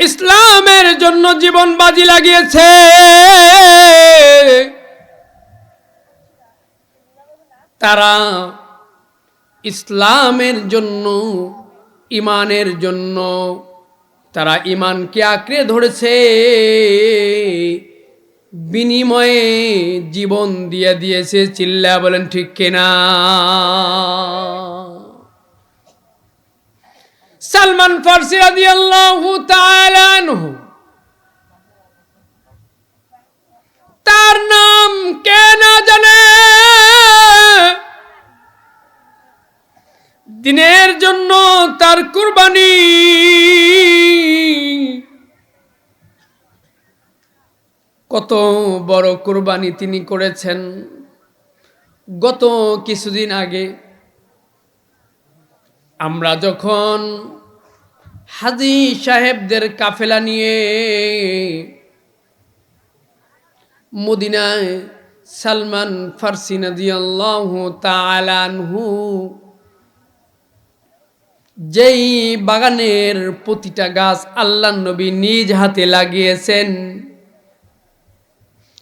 ইসলামের জন্য জীবন বাজি লাগিয়েছে, তারা ইসলামের জন্য, ঈমানের জন্য তারা ঈমানকে আঁকড়ে ধরেছে, বিনিময়ে জীবন দিয়ে দিয়েছে। চিল্লায়া বলেন ঠিক কিনা? সালমান ফারসি রাদিয়াল্লাহু তাআলা আনহু, তার নাম কে না জানে, দ্বীনের জন্য তার কুরবানি কত বড় কুরবানি তিনি করেছেন। গত কিছুদিন আগে আমরা যখন হাজী সাহেবদের কাফেলা নিয়ে মদিনায় সালমান ফারসি রাদিয়াল্লাহু তাআলা আনহু যেই বাগানের প্রতিটা গাছ আল্লাহর নবী নিজ হাতে লাগিয়েছেন,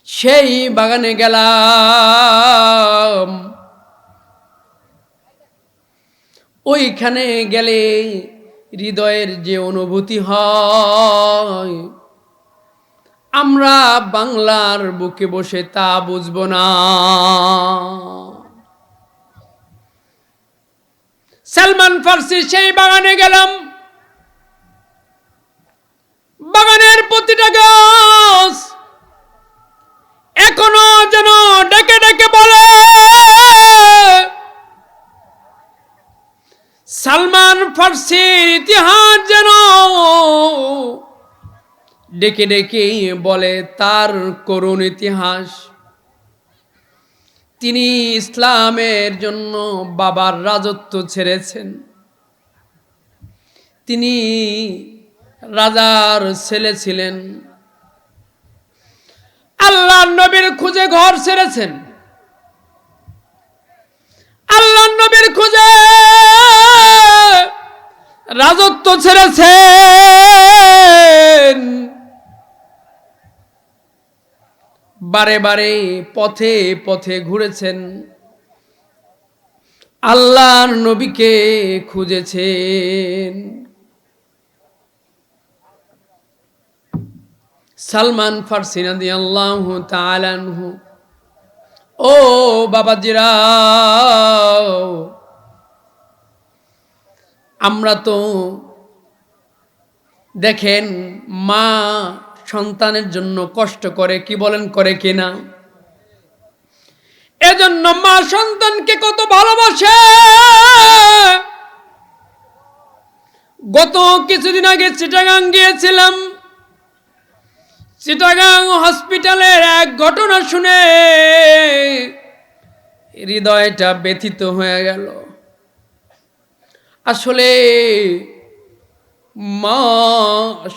সেই বাগানে গেলাম। ওইখানে গেলে হৃদয়ের যে অনুভূতি হয়, আমরা বাংলার বুকে বসে তা বুঝব না। সালমান ফারসি সেই বাগানে গেলাম। বাগানের প্রতিটা গাছ এখনো যেন ডেকে ডেকে বলে, সালমান ফারসির ইতিহাস যেন ডেকে ডেকে বলে তার করুণ ইতিহাস। তিনি ইসলামের জন্য বাবার রাজত্ব ছেড়েছেন, তিনি রাজার ছেলে ছিলেন, আল্লাহর নবীর খুঁজে ঘর ছেড়েছেন, আল্লাহর নবীর খুঁজে রাজত্ব ছেড়েছেন। বারে বারে পথে পথে ঘুরেছেন, আল্লাহর নবীকে খুঁজেছেন। সালমান ফারসি রাদিয়াল্লাহু তাআলা আনহু, ও বাবাজিরা, আমরা তো দেখেন মা সন্তানের জন্য কষ্ট করে, কি বলেন, করে কিনা? এজন্য মা সন্তানকে কত ভালোবাসে। গত কিছুদিন আগে চিটাগাং গিয়েছিলাম। চিটাগাং হসপিটালের এক ঘটনা শুনে হৃদয়টা ব্যথিত হয়ে গেল। আসলে মা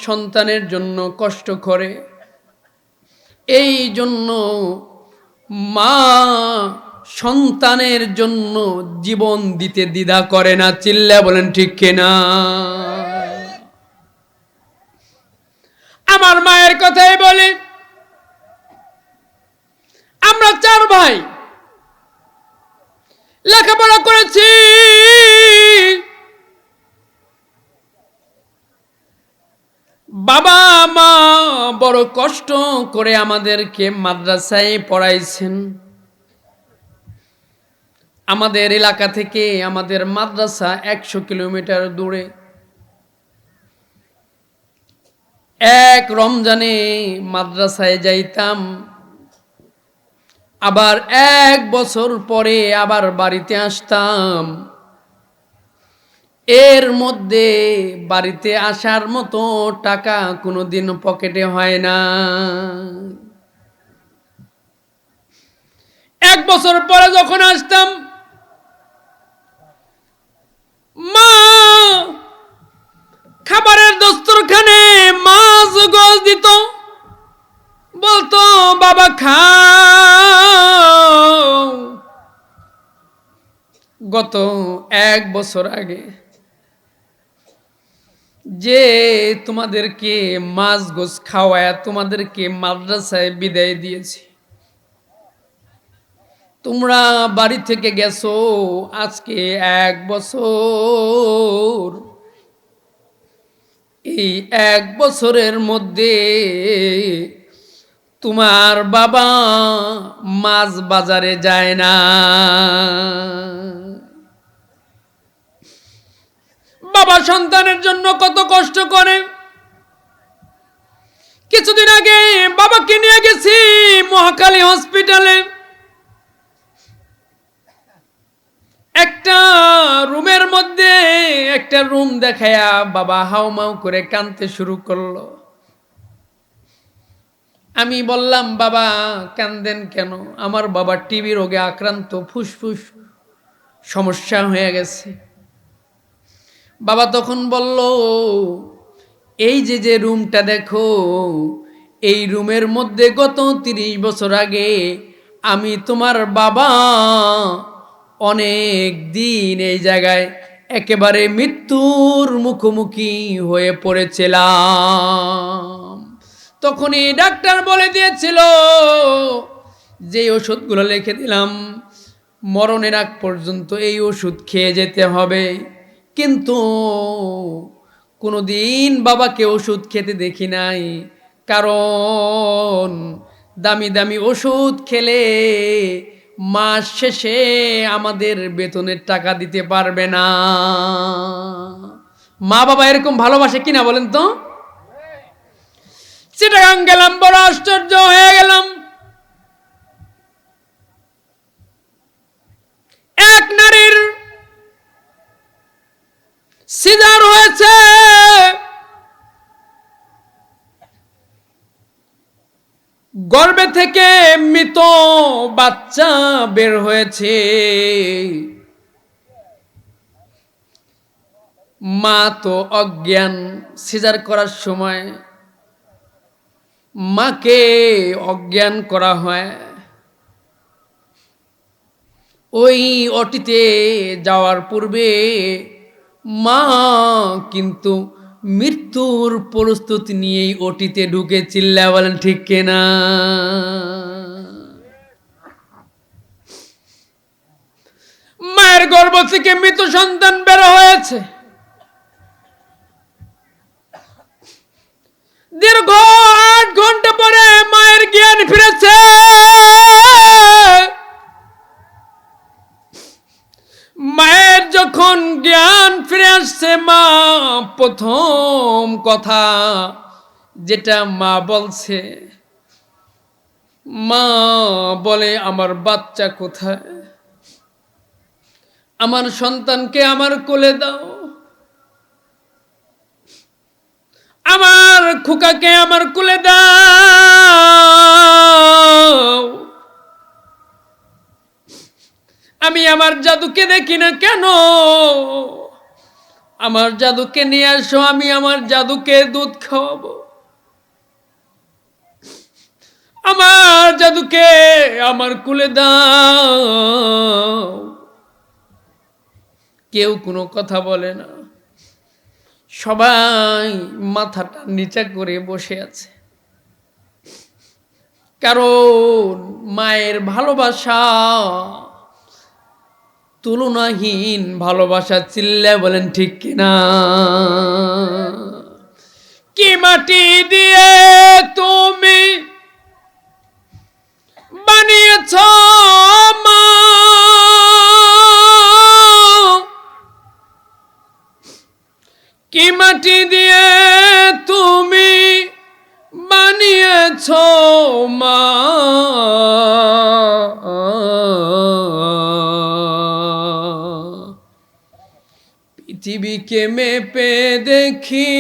সন্তানের জন্য কষ্ট করে, এই জন্য মা সন্তানের জন্য জীবন দিতে দ্বিধা করে না। চিল্লা বলেন ঠিক কিনা? আমার মায়ের কথাই বলি, আমরা 4 ভাই লেখাপড়া করেছি। বাবা মা বড় কষ্ট করে আমাদেরকে মাদ্রাসায় পড়াইছেন। আমাদের এলাকা থেকে আমাদের মাদ্রাসা 100 কিলোমিটার দূরে। এক রমজানে মাদ্রাসায় যাইতাম, আবার 1 বছর পরে আবার বাড়িতে আসতাম। এর মধ্যে বাড়িতে আসার মতো টাকা কোনোদিন পকেটে হয় না। 1 বছর পরে যখন আসতাম, মা খাবারের দস্তরখানে মাছ গোছ দিত, বলতো বাবা খাও। গত 1 বছর আগে যে তোমাদেরকে মাছ গোছ খাওয়ায় তোমাদেরকে মাদ্রাসায় বিদায় দিয়েছি, তোমরা বাড়ি থেকে গেছো আজকে 1 বছর। এই 1 বছরের মধ্যে তোমার বাবা মাছ বাজারে যায় না। বাবা সন্তানের জন্য কত কষ্ট করে। কিছুদিন আগে বাবাকে নিয়ে গেছি মহাখালী হসপিটালে। একটা রুমের মধ্যে একটা রুম দেখায়া বাবা হাউমাউ করে কাঁদতে শুরু করলো। আমি বললাম, বাবা কাঁদেন কেন? আমার বাবা টিবি রোগে আক্রান্ত, ফুসফুস সমস্যা হয়ে গেছে। বাবা তখন বলল, এই যে রুমটা দেখো, এই রুমের মধ্যে গত 30 বছর আগে আমি তোমার বাবা অনেক দিন এই জায়গায় একেবারে মৃত্যুর মুখোমুখি হয়ে পড়েছিলাম। তখনই ডাক্তার বলে দিয়েছিল যে ওষুধগুলো লিখে দিলাম মরণের আগ পর্যন্ত এই ওষুধ খেয়ে যেতে হবে। কিন্তু কোনোদিন বাবাকে ওষুধ খেতে দেখি নাই, কারণ দামি দামি ওষুধ খেলে মাস শেষে আমাদের বেতনের টাকা দিতে পারবে না। মা বাবা এরকম ভালোবাসে কিনা বলেন তো? চিটাগাং গেলাম, বড় আশ্চর্য হয়ে গেলাম। এক নারীর সিজার হয়েছে, গর্ভে থেকে মৃত বাচ্চা বের হয়েছে। মা তো অজ্ঞান। সিজার করার সময় মাকে অজ্ঞান করা হয়। ওই অটিতে যাওয়ার পূর্বে মা কিন্তু মৃত্যুর প্রস্তুতি নিয়েই ওটিতে ঢুকে চিল্লা বলেন ঠিক কিনা? মায়ের গর্ভ থেকে মৃত সন্তান বের হয়েছে। দীর্ঘ 8 ঘন্টা পরে মায়ের জ্ঞান ফিরেছে। মায়ের যখন জ্ঞান ফিরে আসছে, মা প্রথম কথা যেটা মা বলছে, মা বলে, আমার বাচ্চা কোথায়? আমার সন্তানকে আমার কোলে দাও, আমার খোকাকে আমার কোলে দাও। আমি আমার জাদুকে দেখি না কেন? আমার জাদুকে নিয়ে আসো, আমি আমার জাদুকে দুধ খাওয়াবো। আমার জাদুকে আমার কোলে দাও। কেউ কোনো কথা বলে না, সবাই মাথাটা নিচা করে বসে আছে। কারণ মায়ের ভালোবাসা তুলনাহীন ভালোবাসা। চিল্লা বলেন ঠিক কিনা? কি মাটি দিয়ে তুমি বানিয়েছ মা, কি মাটি দিয়ে তুমি বানিয়েছ মা, পৃথিবীকে মেপে দেখি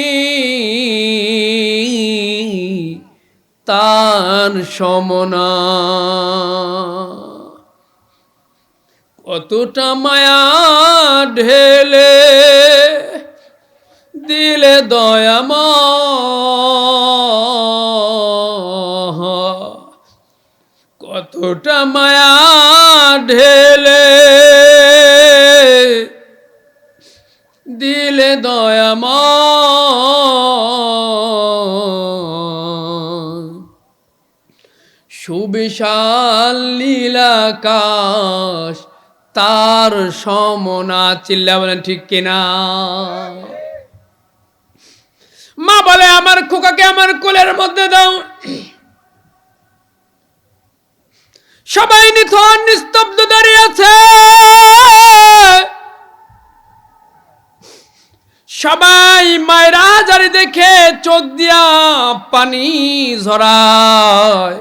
তার সমনা। কতটা মায়া ঢেলে দিলে দয়াময়, কতটা মায়া ঢেলে দিলে দয়াময়। সুবিশাল নীলাকাশ তার সমনা, চিল্লা বলেন ঠিক কিনা? মা বলে আমার খোকাকে আমার কোলের মধ্যে দাও। সবাই নিথর নিস্তব্ধ দাঁড়িয়ে আছে। সবাই মায়ের আজারি দেখে চোখ দিয়া পানি ঝরায়।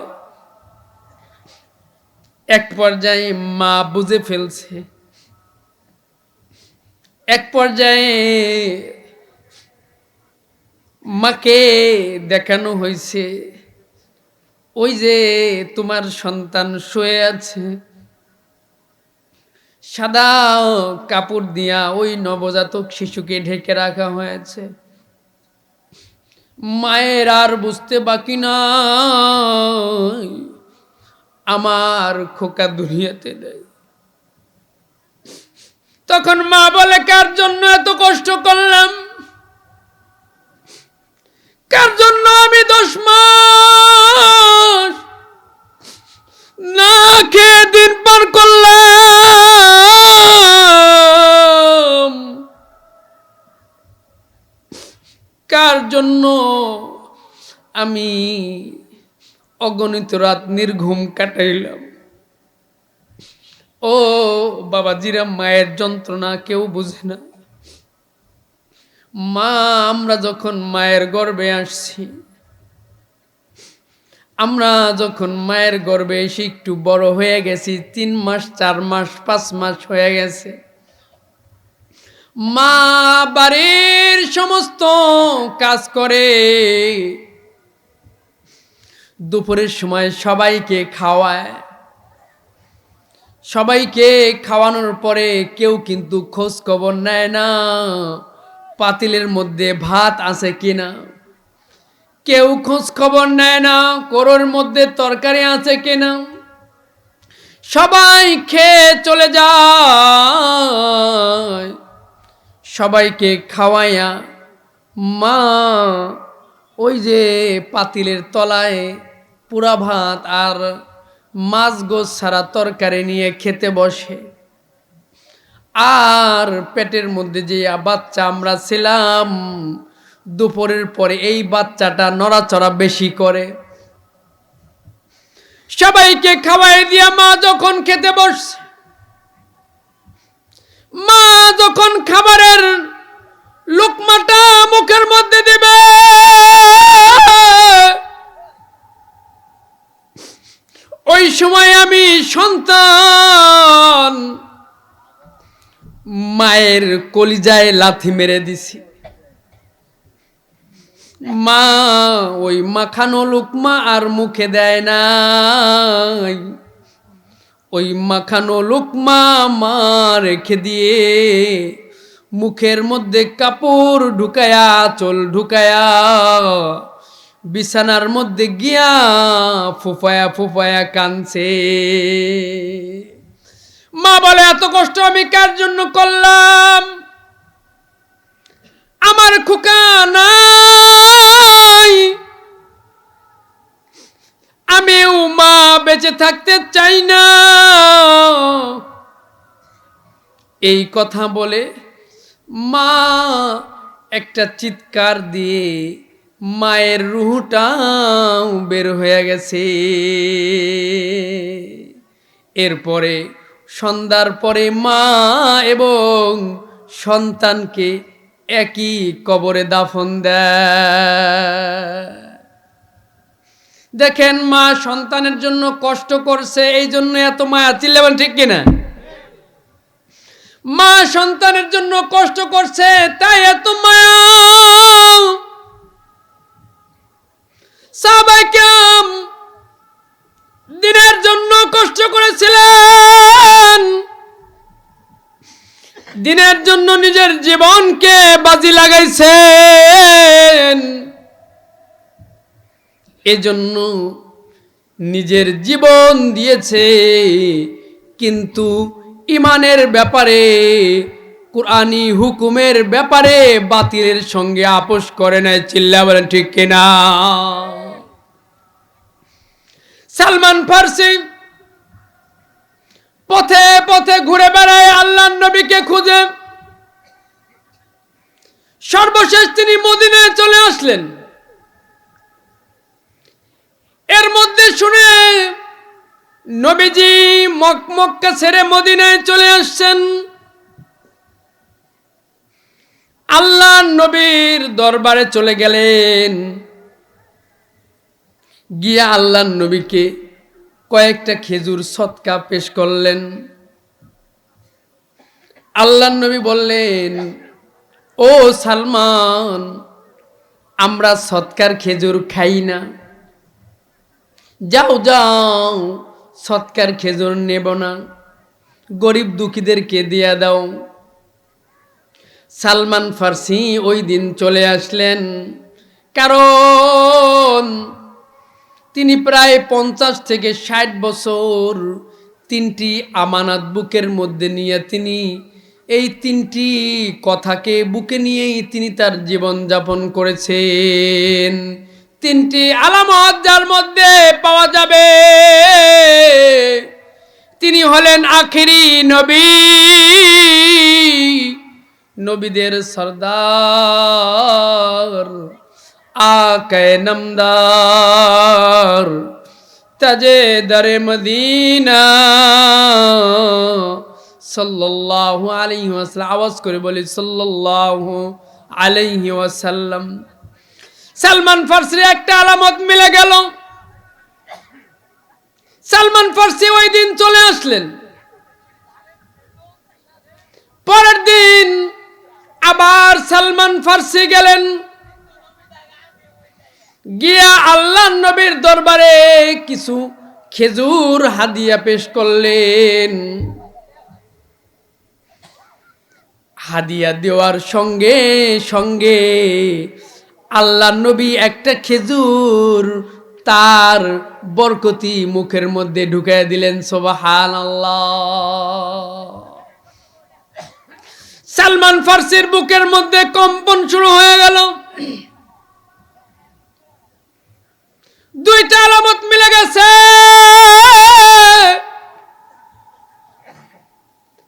এক পর্যায়ে মা বুঝে ফেলছে, এক পর্যায়ে মাকে দেখানো হয়েছে, ওই যে তোমার সন্তান শুয়ে আছে, সাদা কাপড় দিয়া ওই নবজাতক শিশুকে ঢেকে রাখা হয়েছে। মায়ের আর বুঝতে বাকি নাই আমার খোকা দুনিয়াতে নেই। তখন মা বলে কার জন্য এত কষ্ট করলাম, কার জন্য আমি 10 মাস না খেয়ে দিন পার করলাম, কার জন্য আমি অগণিত রাত নির্ঘুম কাটাইলাম। ও বাবাজিরা, মায়ের যন্ত্রণা কেউ বুঝে না। মা, আমরা যখন মায়ের গর্ভে আসছি, আমরা যখন মায়ের গর্ভে এসে একটু বড় হয়ে গেছি, 3 মাস 4 মাস 5 মাস হয়ে গেছে, মা বাড়ির সমস্ত কাজ করে, দুপুরের সময় সবাইকে খাওয়ায়। সবাইকে খাওয়ানোর পরে কেউ কিন্তু খোঁজ খবর নেয় না পাতিলের মধ্যে ভাত আছে কিনা, কেউ খোঁজ খবর নেয় না কোরোর মধ্যে তরকারি আছে কিনা। সবাই খেয়ে চলে যায়। সবাইকে খাওয়াইয়া মা ওই যে পাতিলের তলায় পুরা ভাত আর মাছ গোছ ছাড়া তরকারি নিয়ে খেতে বসে। আর পেটের মধ্যে যে বাচ্চা আমরা ছিলাম, দুপুরের পরে এই বাচ্চাটা নড়াচড়া বেশি করে। সবাইকে খাওয়াই দিয়া মা যখন খেতে বসছে, মা যখন খাবারের লোকমাটা মুখের মধ্যে দিবে, ওই সময় আমি সন্তান মায়ের কলিজায় লাথি মেরে দিছি। মা ওই মাখানো লোকমা আর মুখে দেয় নাই, ওই মাখানো লোকমা মা রেখে দিয়ে মুখের মধ্যে কাপড় ঢুকায়া, চোল ঢুকায়া বিছানার মধ্যে গিয়া ফুফায়া ফুফায়া কাঁদছে। মা বলে এত কষ্ট আমি কার জন্য করলাম? আমার খোকা নাই, আমিও মা বেঁচে থাকতে চাই না। এই কথা বলে মা একটা চিৎকার দিয়ে মায়ের রুহটাও বের হয়ে গেছে। এরপরে সন্ধ্যার পরে মা এবং সন্তানকে একই কবরে দাফন দেয়। দেখেন, মা সন্তানের জন্য কষ্ট করছে, এই জন্য এত মায়া। চিল্লাবেন ঠিক কিনা? মা সন্তানের জন্য কষ্ট করছে তাই এত মায়া। সাহাবায়ে কেরাম দিনের জন্য কষ্ট করেছিলেন, দিনের জন্য নিজের জীবনকে বাজি লাগাইছেন। এজন্য নিজের জীবন দিয়েছে, কিন্তু ইমানের ব্যাপারে, কুরআনী হুকুমের ব্যাপারে বাতিলের সঙ্গে আপোষ করে নাই। চিল্লা বলেন ঠিক কিনা? সালমান ফার্সি পথে পথে ঘুরে বেড়ায় আল্লাহর নবীকে খুঁজে। সর্বশেষ তিনি মদিনায় চলে আসলেন। এর মধ্যে শুনে নবীজি মক্কা ছেড়ে মদিনায় চলে আসছেন। আল্লাহর নবীর দরবারে চলে গেলেন। গিয়ে আল্লাহর নবীকে কয়েকটা খেজুর সদকা পেশ করলেন। আল্লাহর নবী বললেন, ও সালমান, আমরা সদকার খেজুর খাই না, যাও যাও, সদকার খেজুর নেব না, গরিব দুঃখীদেরকে দিয়ে দাও। সালমান ফার্সি ওই দিন চলে আসলেন, কারণ তিনি প্রায় 50 থেকে 60 বছর 3টি আমানত বুকের মধ্যে নিয়ে তিনি এই 3টি কথাকে বুকে নিয়েই তিনি তার জীবন যাপন করেছেন। 3টি আলামত যার মধ্যে পাওয়া যাবে, তিনি হলেন আখিরি নবী, নবীদের সরদার, আকায়ে নামদার, তাজে দারে মদিনা সাল্লাল্লাহু আলাইহি ওয়াসাল্লাম। আওয়াজ করে বলি সাল্লাল্লাহু আলাইহি ওয়াসাল্লাম। সালমান ফার্সির একটা আলামত মিলে গেল। সালমান ফার্সি ওই দিন চলে আসলেন। পরের দিন আবার সালমান ফার্সি গেলেন। গিয়া আল্লাহর নবীর দরবারে কিছু খেজুর হাদিয়া পেশ করলেন। হাদিয়া দেওয়ার সঙ্গে সঙ্গে আল্লাহর নবী একটা খেজুর তার বরকতি মুখের মধ্যে ঢুকায় দিলেন। সুবহানাল্লাহ। সালমান ফার্সির বুকের মধ্যে কম্পন শুরু হয়ে গেল। দুইটা আলামত মিলে গেছে,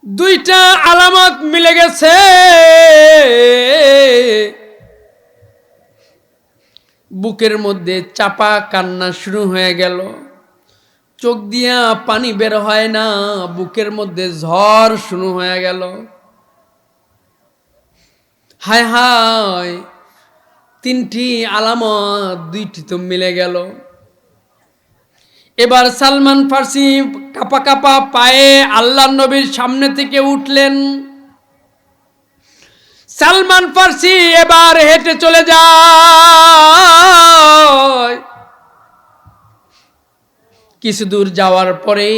দুইটা আলামত মিলে গেছে। বুকের মধ্যে চাপা কান্না শুরু হয়ে গেল। চোখ দিয়া পানি বের হয় না, বুকের মধ্যে ঝড় শুরু হয়ে গেল। হায় হায়, 3টি আলামত 2টি তো মিলে গেল। এবার সালমান ফার্সি কাপা কাপা পায়ে আল্লাহর নবীর সামনে থেকে উঠলেন। সালমান ফার্সি এবার হেঁটে চলে যায়। কিছু দূর যাওয়ার পরে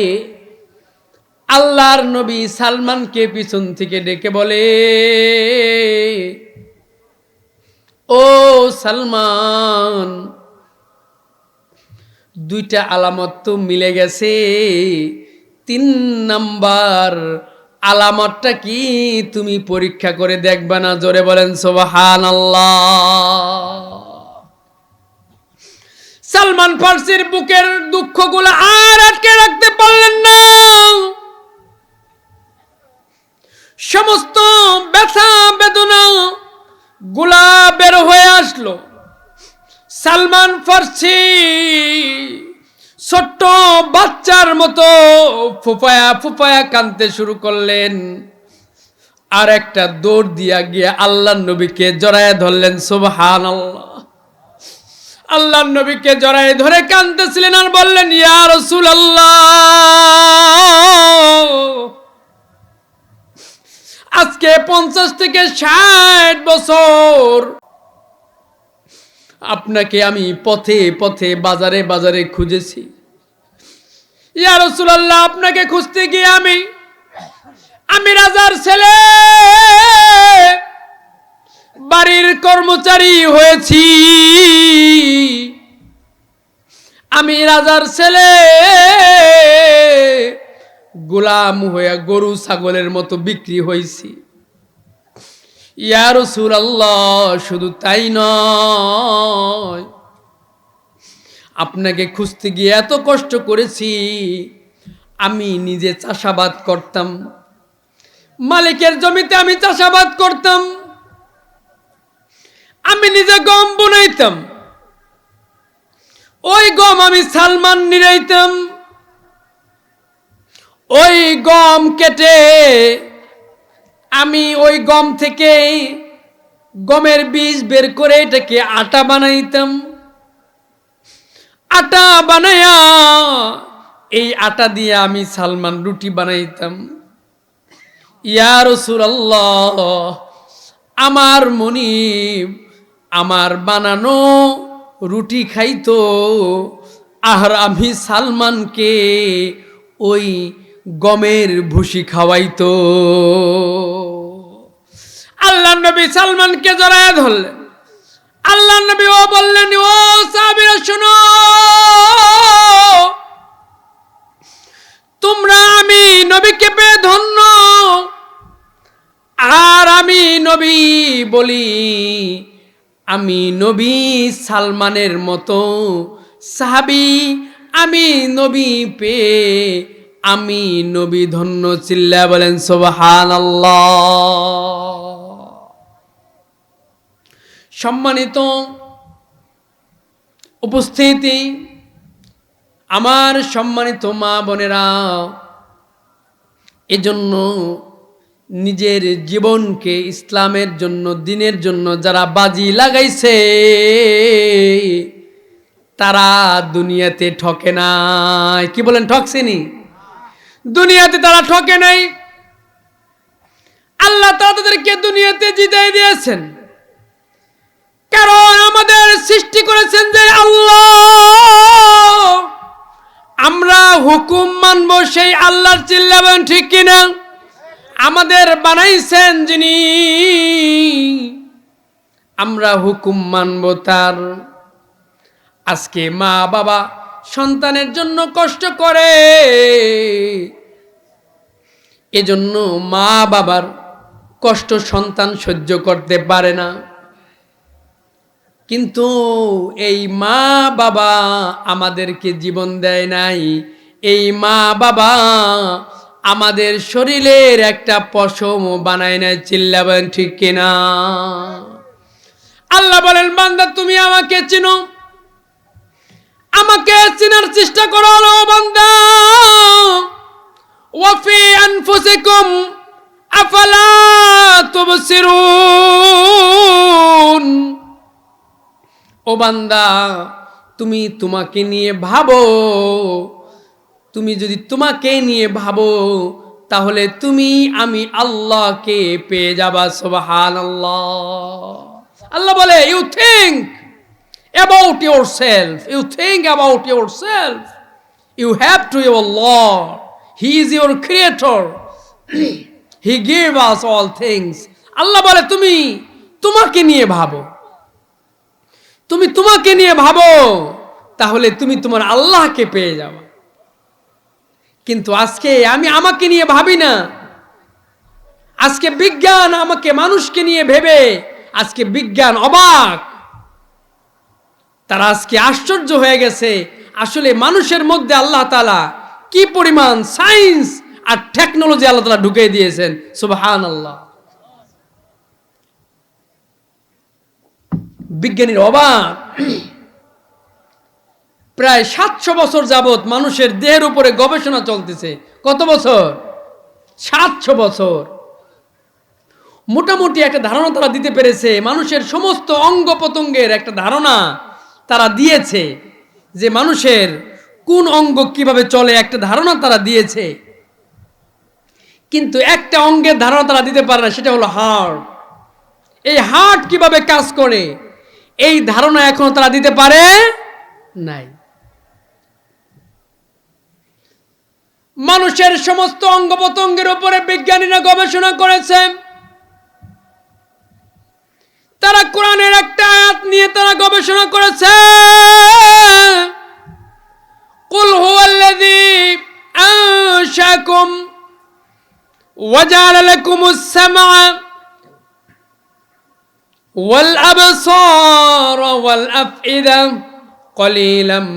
আল্লাহর নবী সালমানকে পিছন থেকে ডেকে বলে, ও সালমান, 2টা আলামত তো মিলে গেছে, 3 নাম্বার আলামতটা কি তুমি পরীক্ষা করে দেখবা না? জোরে বলেন সুবহানাল্লাহ। সালমান ফার্সির বুকের দুঃখগুলো আর আটকে রাখতে পারলেন না। সমস্ত ব্যথা বেদনা গুলা বের হয়ে আসলো। সালমান ফার্সি ছোট্ট বাচ্চার মতো ফুপায়া ফুপায়া কাঁদতে শুরু করলেন। আর একটা দৌড় দিয়া গিয়ে আল্লাহর নবীকে জড়ায় ধরলেন। সুবহানাল্লাহ। আল্লাহর নবীকে জড়ায় ধরে কাঁদতেছিলেন আর বললেন, ইয়া রাসূলুল্লাহ, আজকে 50 থেকে 60 বছর আপনাকে আমি পথে পথে বাজারে বাজারে খুঁজেছি। ইয়া রাসূলুল্লাহ, আপনাকে খুঁজতে গিয়ে আমি রাজার ছেলে, বাড়ির কর্মচারী হয়েছি। আমি রাজার ছেলে, গোলাম হয়ে গরু ছাগলের মতো বিক্রি হয়েছি। ইয়া রাসূলুল্লাহ, শুধু তাই নয়, আপনাকে খুঁজতে গিয়ে এত কষ্ট করেছি। আমি নিজে চাষাবাদ করতাম, মালিকের জমিতে আমি চাষাবাদ করতাম, আমি নিজে গম বুনাইতাম, ওই গম আমি সালমান নিরাইতাম, ওই গম কেটে আমি ওই গম থেকে গমের বীজ বের করে এটাকে আটা বানাইতাম, আটা বানায়া এই আটা দিয়ে আমি সালমান রুটি বানাইতাম। ইয়া রাসূলুল্লাহ, আমার মনিব আমার বানানো রুটি খাইতো, আর আমি সালমানকে ওই গমের ভুসি খাওয়াইতো। আল্লাহ নবী সালমানকে জড়ায় ধরলেন। আল্লাহ নবী ও বললেন, ও সাহাবীরা শুনো, তোমরা আমি নবীকে পেয়ে ধন্য। আর আমি নবী বলি, আমি নবী সালমানের মতো সাহাবী আমি নবী পেয়ে আমি নবী ধন্য। চিল্লা বলেন সুবহানাল্লাহ। সম্মানিত উপস্থিতি, আমার সম্মানিত মা বোনেরা, এজন্য নিজের জীবনকে ইসলামের জন্য, দ্বীনের জন্য যারা বাজি লাগাইছে তারা দুনিয়াতে ঠকে নাই। কি বলেন, ঠকছেনি? দুনিয়াতে তারা ঠকে নাই। আল্লাহ তাআলা তাদেরকে দুনিয়াতে জিতাই দিয়েছেন, কারণ আমাদের সৃষ্টি করেছেন যে আল্লাহ, আমরা হুকুম মানবো সেই আল্লাহর। চিল্লাবেন ঠিক কিনা? আমাদের বানাইছেন যিনি, আমরা হুকুম মানবো তার। আজকে মা বাবা সন্তানের জন্য কষ্ট করে, এজন্য মা বাবার কষ্ট সন্তান সহ্য করতে পারে না। কিন্তু এই মা বাবা আমাদেরকে জীবন দেয় নাই, এই মা বাবা আমাদের শরীরের একটা পশম বানায় নাই। চিল্লাবেন ঠিক কিনা? আল্লাহ বলেন, বান্দা তুমি আমাকে চিনো, আমাকে চিনার চেষ্টা করো বান্দা। ওয়াফি আনফুসিকুম আফালা তুবসিরুন। ও বান্দা, তুমি তোমাকে নিয়ে ভাবো। তুমি যদি তোমাকে নিয়ে ভাবো তাহলে তুমি আমি আল্লাহকে পেয়ে যাবা। সুবহানাল্লাহ। আল্লাহ বলে, you think about yourself, you think about yourself, you have to your Lord, He is your creator, He gave us all things. আল্লাহ বলে, তুমি তোমাকে নিয়ে ভাবো, তুমি তোমাকে নিয়ে ভাবো, তাহলে তুমি তোমার আল্লাহকে পেয়ে যাবে। কিন্তু আজকে আমি আমাকে নিয়ে ভাবি না। আজকে বিজ্ঞান আমাকে মানুষকে নিয়ে ভেবে আজকে বিজ্ঞান অবাক, তারা আজকে আশ্চর্য হয়ে গেছে আসলে মানুষের মধ্যে আল্লাহ তাআলা কি পরিমাণ সায়েন্স আর টেকনোলজি আল্লাহ তাআলা ঢুকিয়ে দিয়েছেন। সুবহানাল্লাহ। বিজ্ঞানীর অবাক। প্রায় 700 বছর যাবত মানুষের দেহের উপরে গবেষণা চলতেছে। কত বছর? 700 বছর। মোটামুটি একটা ধারণা তারা দিতে পেরেছে, মানুষের সমস্ত অঙ্গ প্রত্যঙ্গের একটা ধারণা তারা দিয়েছে, যে মানুষের কোন অঙ্গ কিভাবে চলে একটা ধারণা তারা দিয়েছে। কিন্তু একটা অঙ্গের ধারণা তারা দিতে পারে না, সেটা হলো হার্ট। এই হার্ট কিভাবে কাজ করে এই ধারণা এখনো তারা দিতে পারে নাই। মানুষের সমস্ত অঙ্গ প্রত্যঙ্গের উপরে বিজ্ঞানীরা গবেষণা করেছে। তারা কোরআনের একটা আয়াত নিয়ে তারা গবেষণা করেছে, কুল হুয়াল্লাযী আনশাকুম ওয়া জাআলা লাকুমুস সামআ ওয়াল আবসারা ওয়াল আফইদা কলিলাম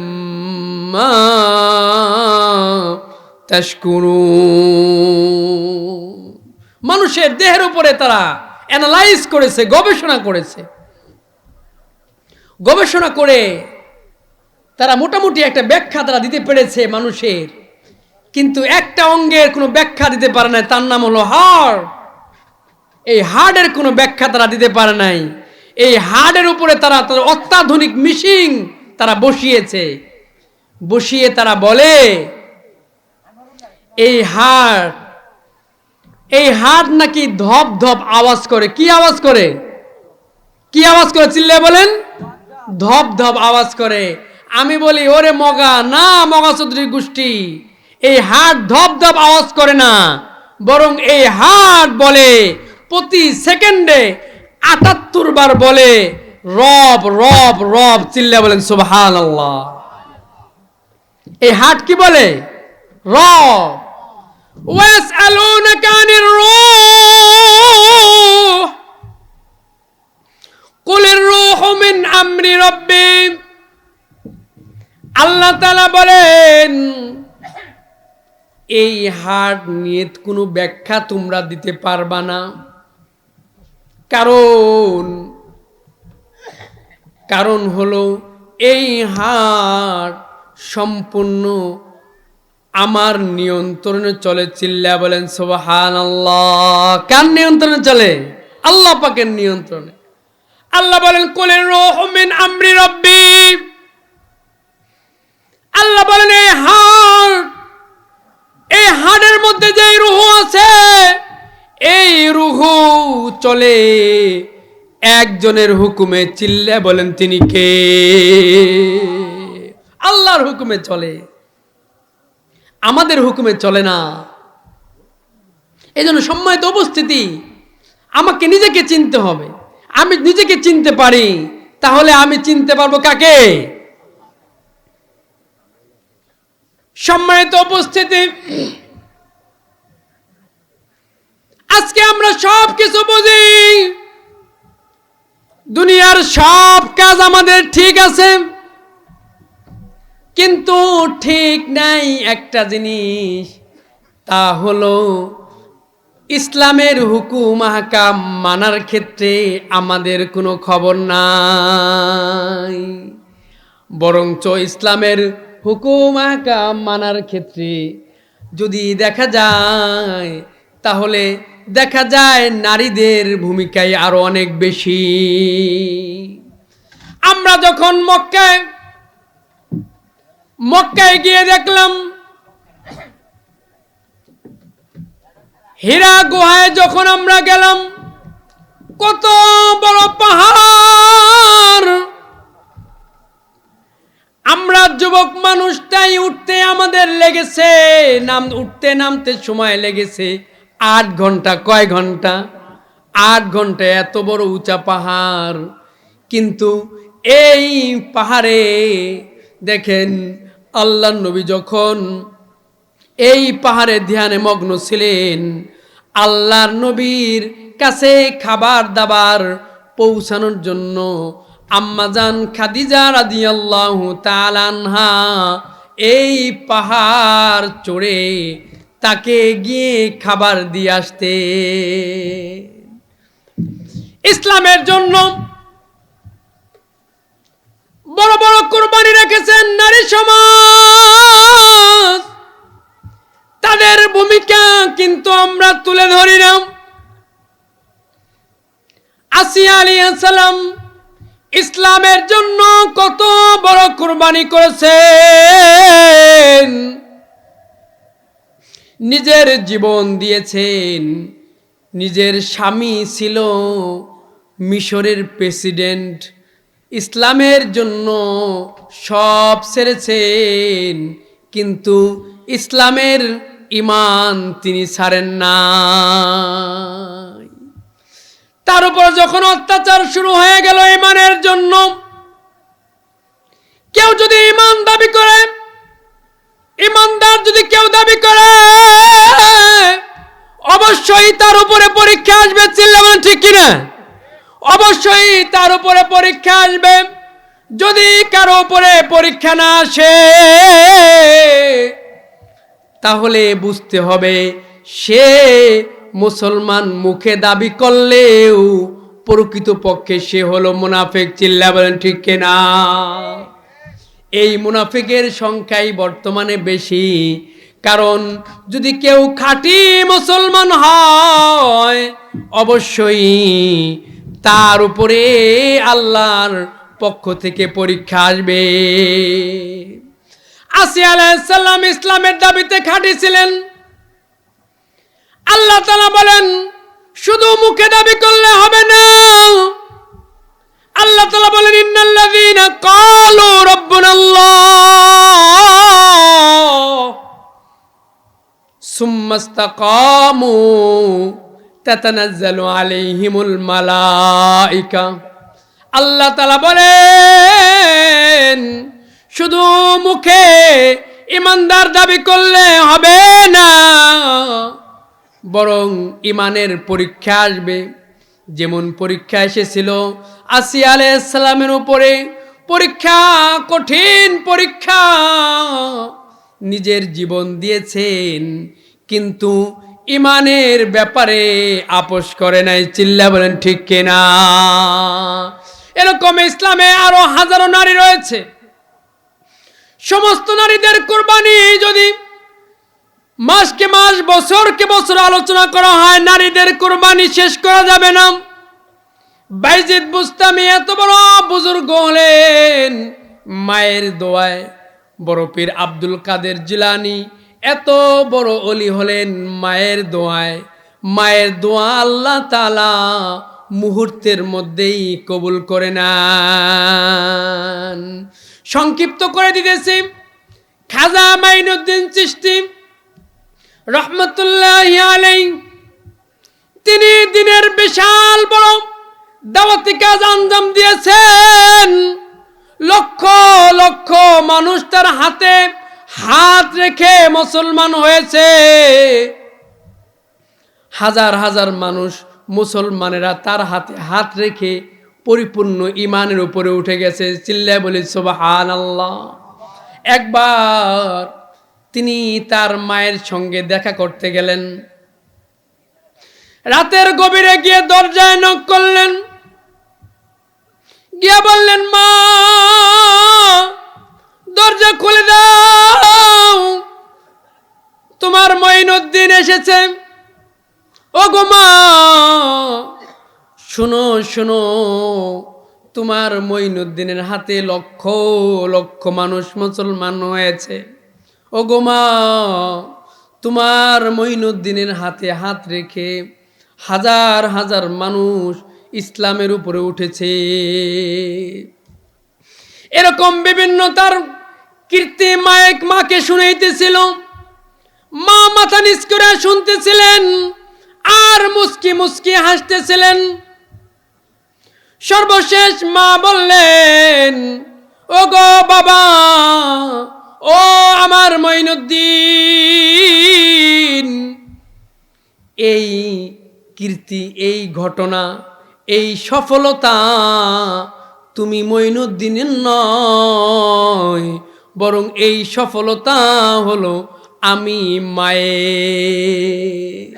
মা তাশকুরুন। মানুষের দেহের উপরে তারা অ্যানালাইজ করেছে, গবেষণা করেছে। গবেষণা করে তারা মোটামুটি একটা ব্যাখ্যা তারা দিতে পেরেছে মানুষের, কিন্তু একটা অঙ্গের কোনো ব্যাখ্যা দিতে পারে না, তার নাম হলো হাড়। এই হাড়ের কোনো ব্যাখ্যা তারা দিতে পারে নাই। এই হাড়ের উপরে তারা অত্যাধুনিক মেশিন তারা বসিয়েছে। বসিয়ে তারা বলে এই হাড় নাকি ধপ ধপ আওয়াজ করে। কি আওয়াজ করে? কি আওয়াজ করে? চিল্লে বলেন। ধপ ধপ আওয়াজ করে। আমি বলি ওরে মগা, না মগা চৌধুরীর গোষ্ঠী, এই হাড় ধপ ধপ আওয়াজ করে না, বরং এই হাড় বলে প্রতি সেকেন্ডে ৭৮ বার বলে রব রব রব। চিল্লা বলেন সুবহানাল্লাহ। এই হাড় কি বলে? রব। ওয়াসআলুনাকা আনির রূহ কুলির রূহু মিন আমরি রাব্বি। আল্লাহ তাআলা বলেন এই হাড় নিয়ে কোনো ব্যাখ্যা তোমরা দিতে পারবা না, কারণ হলো এই হাড় সম্পূর্ণ আমার নিয়ন্ত্রণে চলে। চিল্লা বলেন সুবহানাল্লাহ। কার নিয়ন্ত্রণে চলে? আল্লাহ পাকের নিয়ন্ত্রণে। আল্লাহ বলেন কুলির রূহু মিন আমরি রাব্বি। আল্লাহ বলেন এই হাড়ের মধ্যে যে রূহ আছে, এই রূহ চলে একজনের হুকুমে। চিল্লা বলেন তিনি কে? আল্লাহর হুকুমে চলে, আমাদের হুকুমে চলে না। এই জন্য সম্মানিত উপস্থিতি, আমাকে নিজেকে চিনতে হবে। আমি নিজেকে চিনতে পারি, তাহলে আমি চিনতে পারবো কাকে? সম্মানিত উপস্থিতি, আজকে আমরা সব কিছু বুঝি, দুনিয়ার সব কাজ আমাদের ঠিক আছে, কিন্তু ঠিক নাই একটা জিনিস, তা হলো ইসলামের হুকুম আহকাম মানার ক্ষেত্রে আমাদের কোনো খবর নাই। বরঞ্চ ইসলামের হুকুম আহকাম মানার ক্ষেত্রে যদি দেখা যায়, তাহলে দেখা যায় নারীদের ভূমিকায় আরো অনেক বেশি। আমরা যখন মক্কায় গিয়ে দেখলাম, হীরা গুহায় যখন আমরা গেলাম, কত বড় পাহাড়! আমরা যুবক মানুষটাই উঠতে আমাদের লেগেছে, উঠতে নামতে সময় লেগেছে 8 ঘন্টা। কয় ঘন্টা? 8 ঘন্টা। এত বড় উঁচা পাহাড়, কিন্তু এই পাহাড়ে দেখেন আল্লাহর নবী যখন এই পাহাড়ে ধ্যানে মগ্ন ছিলেন, আল্লাহর নবীর কাছে খাবার দাবার পৌঁছানোর জন্য আম্মাজান খাদিজা রাদিয়াল্লাহু তাআলা আনহা এই পাহাড় চড়ে তাকে গিয়ে খাবার দিয়ে আসতে। ইসলামের জন্য বড় বড় কুরবানি রেখেছেন নারী সমাজ, তাদের ভূমিকা কিন্তু আমরা তুলে ধরি না। আসিয়া আলাইহিস সালাম ইসলামের জন্য কত বড় কুরবানি করেছেন, নিজের জীবন দিয়েছেন। নিজের স্বামী ছিল মিশরের প্রেসিডেন্ট, ইসলামের জন্য সব ছেড়েছেন, কিন্তু ইসলামের ঈমান তিনি ছাড়েন না। তার উপর যখন অত্যাচার শুরু হয়ে গেল ঈমানের জন্য, কেউ যদি ঈমান দাবি করে, ঈমানদার যদি কেউ দাবি করে, অবশ্যই তার উপরে পরীক্ষা আসবে। চিল্লাবেন ঠিক কিনা? অবশ্যই তার উপরে পরীক্ষা আসবে। যদি কারো উপরে পরীক্ষা না আসে তাহলে বুঝতে হবে সে মুসলমান মুখে দাবি করলেও প্রকৃতপক্ষে সে হলো মুনাফিক। চিল্লা বলেন ঠিক কিনা? এই মুনাফিকের সংখ্যাই বর্তমানে বেশি। কারণ যদি কেউ খাঁটি মুসলমান হয় অবশ্যই তার উপরে আল্লাহর পক্ষ থেকে পরীক্ষা আসবে। আসিয়া আলাইহিস সালাম ইসলামের দাবিতে খাঁটি ছিলেন। আল্লাহ তাআলা বলেন শুধু মুখে দাবি করলে হবে না। আল্লাহ তাআলা বলেন ইন্নাল্লাযীনা ক্বালু রাব্বুনাল্লাহ সুম্মা ইসতাকামু তাতানাজ্জালু আলাইহিমুল মালাইকা। আল্লাহ তাআলা বলেন শুধু মুখে ইমানদার দাবি করলে হবে না, বরং ইমানের পরীক্ষা আসবে। যেমন পরীক্ষা এসেছিল আসিয়া আলাইহিস সালামের উপরে, পরীক্ষা, কঠিন পরীক্ষা, নিজের জীবন দিয়েছেন কিন্তু ইমানের ব্যাপারে আপোষ করে নাই। চিল্লা বলেন ঠিক কিনা? এরকম ইসলামে আরো হাজারো নারী রয়েছে। সমস্ত নারীদের কুরবানি যদি মাসকে মাস বছরকে বছর আলোচনা করা হয় নারীদের কুরবানি শেষ করা যাবে না। বাইজিদ বুস্তামি এত বড় বুজুর্গ হলেন মায়ের দোয়ায়। বড় পীর আব্দুল কাদের জিলানী এত বড় ওলি হলেন মায়ের দোয়ায়। মায়ের দোয়া আল্লাহ তাআলা মুহূর্তের মধ্যেই কবুল করে নেন। সংক্ষিপ্ত করে দিতেছি, খাজা মাইনুদ্দিন চিশতি রহমতুল্লাহি আলাইহি তিনি দিনের বিশাল বড় দাওয়াতি কাজ আঞ্জাম দিয়েছেন। লক্ষ লক্ষ মানুষ তার হাতে হাত রেখে মুসলমান হয়েছে। হাজার হাজার মানুষ মুসলমানেরা তার হাতে হাত রেখে পরিপূর্ণ ইমানের উপরে উঠে গেছে। চিল্লায় বলি সুবহানাল্লাহ। একবার তিনি তার মায়ের সঙ্গে দেখা করতে গেলেন। রাতের গভীরে গিয়ে দরজায় নক করলেন। গিয়ে বললেন, মা দরজা খুলে দাও, তোমার মঈনুদ্দিন এসেছে। ও গো মা, শোনো শোনো, তোমার মঈনুদ্দিনের হাতে লক্ষ লক্ষ মানুষ মুসলমান হয়েছে। ও গো মা, তোমার মঈনুদ্দিনের হাতে হাত রেখে হাজার হাজার মানুষ ইসলামের উপরে উঠেছে। এরকম বিভিন্ন তার কীর্তি মাকে শুনাইতেছিল। মা মাথা নিচ করে শুনতেছিলেন আর মুস্কি মুস্কি হাসতেছিলেন। সর্বশেষ মা বললেন, ও গো বাবা, ও আমার মঈনুদ্দিন, এই কীর্তি, এই ঘটনা, এই সফলতা তুমি মঈনুদ্দিনের নয়, বরং এই সফলতা হলো আমি মায়ের।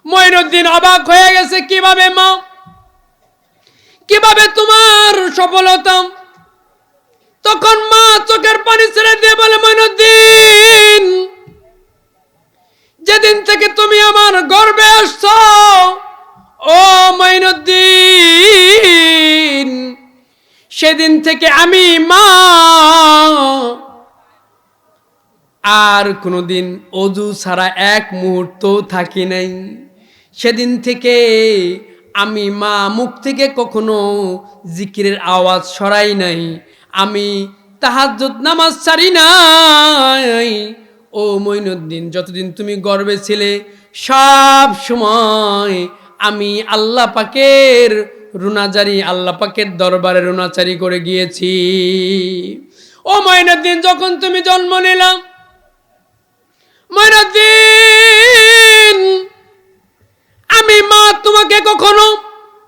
মঈনুদ্দিন অবাক হয়ে গেছে, কিভাবে মা, কিভাবে তোমার সফলতা? তখন মা চোখের পানি ছেড়ে দিয়ে বলে, মঈনুদ্দিন, যেদিন থেকে তুমি আমার গর্ভে আসছো, ও মঈনুদ্দিন, সেদিন থেকে আমি মা আর কোনোদিন অজু ছাড়া এক মুহূর্ত থাকি নাই। সেদিন থেকে আমি মা মুখ থেকে কখনো জিকিরের আওয়াজ সরাই নাই, আমি তাহাজ্জুদ নামাজ ছাড়ি নাই। ও মঈনুদ্দিন, যতদিন তুমি গর্ভে ছিলে সব সময় আমি আল্লাহ পাকের রুনাজারি, আল্লাহ পাকের দরবারে রুনাচারি করে গিয়েছি। ও মঈনুদ্দিন, যখন তুমি জন্ম নিলাম, মঈনুদ্দিন, আমি মা তোমাকে কখনো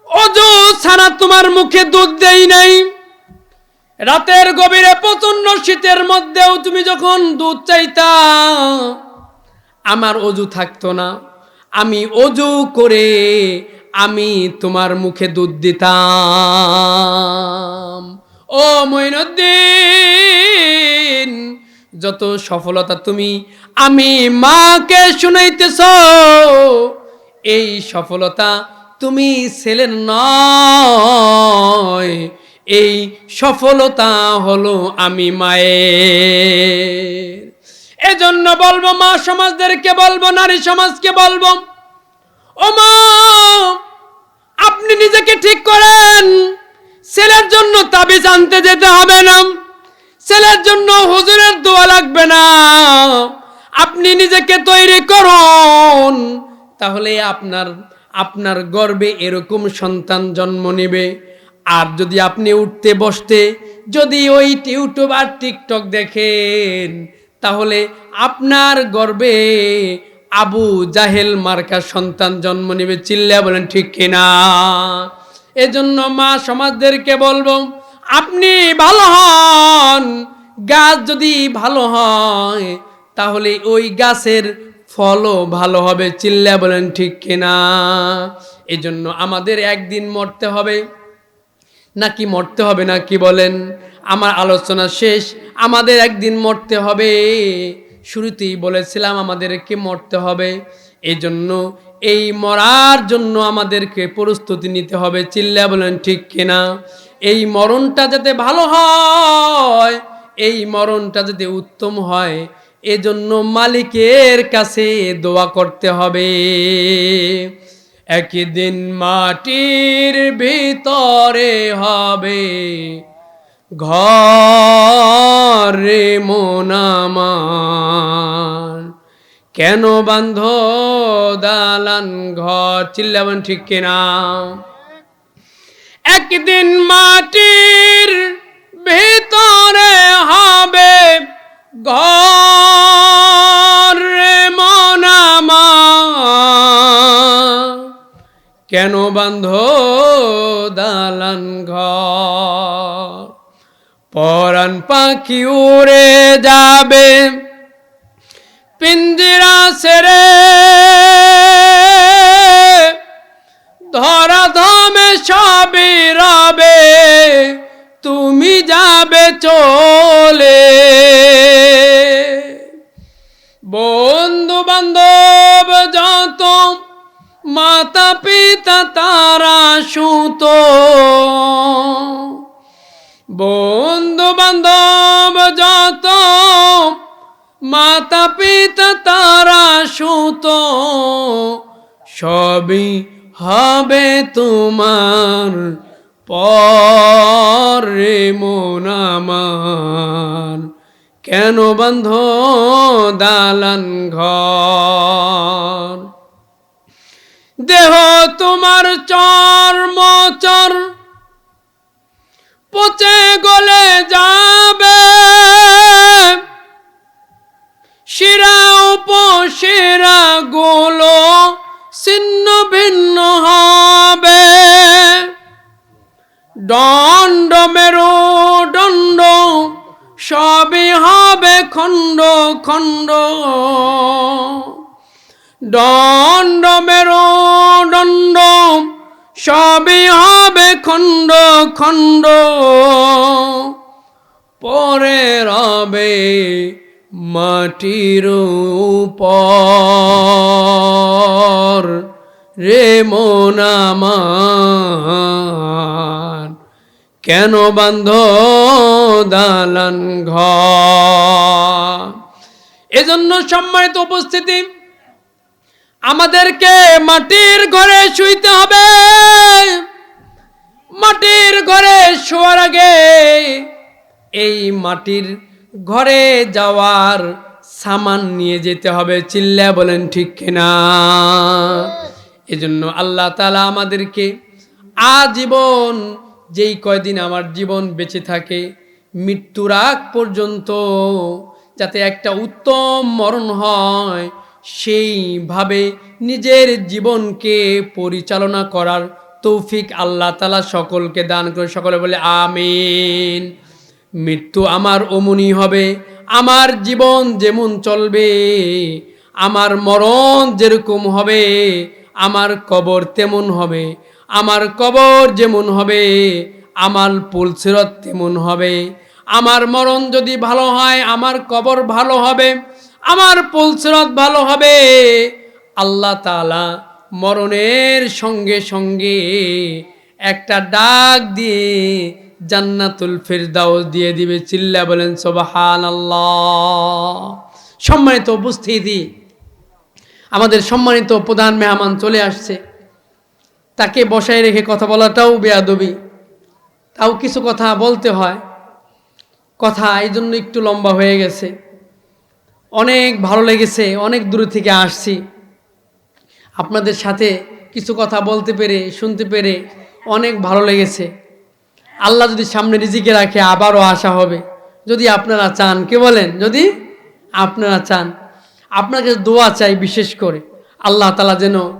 অজু ছাড়া তোমার মুখে দুধ দেই নাই। রাতের গভীরে প্রচন্ড শীতের মধ্যেও তুমি যখন দুধ চাইতা, আমার অজু থাকতো না, আমি অজু করে আমি তোমার মুখে দুধ দিতাম। ও মঈনুদ্দিন, যত সফলতা তুমি আমি মাকে শুনাইতেছ, এই সফলতা তুমি ছেলের নয়, এই সফলতা হলো আমি মায়ের। এজন্য বলবো, মা সমাজদেরকে বলবো, নারী সমাজকে বলবো, ও মা, আপনি নিজেকে ঠিক করেন। ছেলের জন্য তাবিজ আনতে যেতে হবে না, ছেলের জন্য হুজুরের দোয়া লাগবে না, আপনি নিজেকে তৈরি করুন, তাহলে আপনার গর্ভে এরকম সন্তান জন্ম নেবে। আর যদি আপনি উঠতে বসতে যদি ওই ইউটিউব আর টিকটক দেখেন, তাহলে আপনার গর্ভে আবু জাহেল মার্কা সন্তান জন্ম নেবে। চিল্লা বলেন ঠিক কিনা? এজন্য মা সমাজদেরকে বলবো, আপনি ভালো হন, গাছ যদি ভালো হয় তাহলে ওই গাছের ফলও ভালো হবে। চিল্লা বলেন ঠিক কিনা? এজন্য আমাদের একদিন মরতে হবে, নাকি মরতে হবে না? কি বলেন? আমার আলোচনা শেষ। আমাদের একদিন মরতে হবে, শুরুতেই বলেছিলাম আমাদেরকে মরতে হবে। এজন্য এই মরার জন্য আমাদেরকে প্রস্তুতি নিতে হবে। চিল্লা বলেন ঠিক কিনা? এই মরণটা যাতে ভালো হয়, এই মরণটা যাতে উত্তম হয়, এজন্য মালিকের কাছে দোয়া করতে হবে। একদিন মাটির ভিতরে হবে ঘর রে মন আমার, কেন বান্ধ দালান ঘর? চিল্লাবেন ঠিক কিনা? একদিন মাটির ভিতরে হবে ঘর রে মন আমার, কেন বান্ধ দালান ঘর? পরাণ পাখি উড়ে যাবে পিঞ্জিরা ছেড়ে, ধরা ধামে সবই রবে, তুমি যাবে চলে। বন্ধু বান্ধব যত, মাতা পিতা তারা সুত, বন্ধু বান্ধব যত, মাতা পিতা তারা সুত, সবই হবে তোমার পরে মন আমার, কেন বান্ধ দালান ঘর? দেহ তোমার চর্মচর পচে গলে যাবে, শিরা উপশিরা গুলো ছিন্ন ভিন্ন হবে, দণ্ড মেরু দণ্ড সবই হবে খণ্ড খণ্ড, দণ্ড মেরু দণ্ড সবই হবে খণ্ড খণ্ড, পরে রবে মাটির উপর রে মন আমার, কেন বান্ধ দালান ঘর? এজন্য সম্মানিত উপস্থিতি, আমাদেরকে মাটির ঘরে শুইতে হবে। মাটির ঘরে শোয়ার আগে এই মাটির ঘরে যাওয়ার সামান নিয়ে যেতে হবে। চিল্লা বলেন ঠিক কিনা? এজন্য আল্লাহ তাআলা আমাদেরকে আজীবন, যেই কয়দিন আমার জীবন বেঁচে থাকে, মৃত্যুর আগ পর্যন্ত যাতে একটা উত্তম মরণ হয়, সেইভাবে নিজের জীবনকে পরিচালনা করার তৌফিক আল্লাহ তাআলা সকলকে দান করে। সকলে বলে আমিন। মৃত্যু আমার অমনি হবে, আমার জীবন যেমন চলবে, আমার মরণ যেরকম হবে, আমার কবর তেমন হবে। আমার কবর যেমন হবে, আমার পুলসিরত তেমন হবে। আমার মরণ যদি ভালো হয়, আমার কবর ভালো হবে, আমার পুলসিরত ভালো হবে। আল্লাহ তাআলা মরণের সঙ্গে সঙ্গে একটা ডাক দিয়ে জান্নাতুল ফিরদাউস দিয়ে দিবে। চিল্লা বলেন সুবহানাল্লাহ। সম্মানিত উপস্থিতি, আমাদের সম্মানিত প্রধান মেহমান চলে আসছে, তাকে বসায় রেখে কথা বলাটাও বেয়াদবি, তাও কিছু কথা বলতে হয়। কথা এই জন্য একটু লম্বা হয়ে গেছে। অনেক ভালো লেগেছে, অনেক দূর থেকে আসছি, আপনাদের সাথে কিছু কথা বলতে পেরে, শুনতে পেরে অনেক ভালো লেগেছে। আল্লাহ যদি সামনে রিজিকে রাখে আবারও আসা হবে, যদি আপনারা চান। কে বলেন? যদি আপনারা চান। আপনাকে দোয়া চাই বিশেষ করে, আল্লাহ তাআলা যেন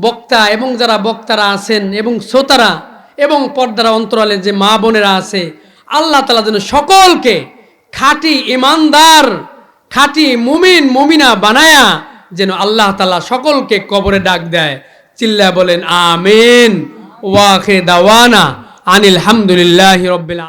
বক্তা এবং যারা বক্তারা আছেন এবং শ্রোতারা এবং পর্দার অন্তরালে যে মা বোনেরা আছে, আল্লাহ তাআলা যেন সকলকে খাঁটি ইমানদার, খাঁটি মুমিন মুমিনা বানায়া যেন আল্লাহ তাআলা সকলকে কবরে ডাক দেয়। চিল্লা বলেন আমিন। ওয়া আখির দাওয়ানা আনিল হামদুলিল্লাহি রাব্বিল আলামিন।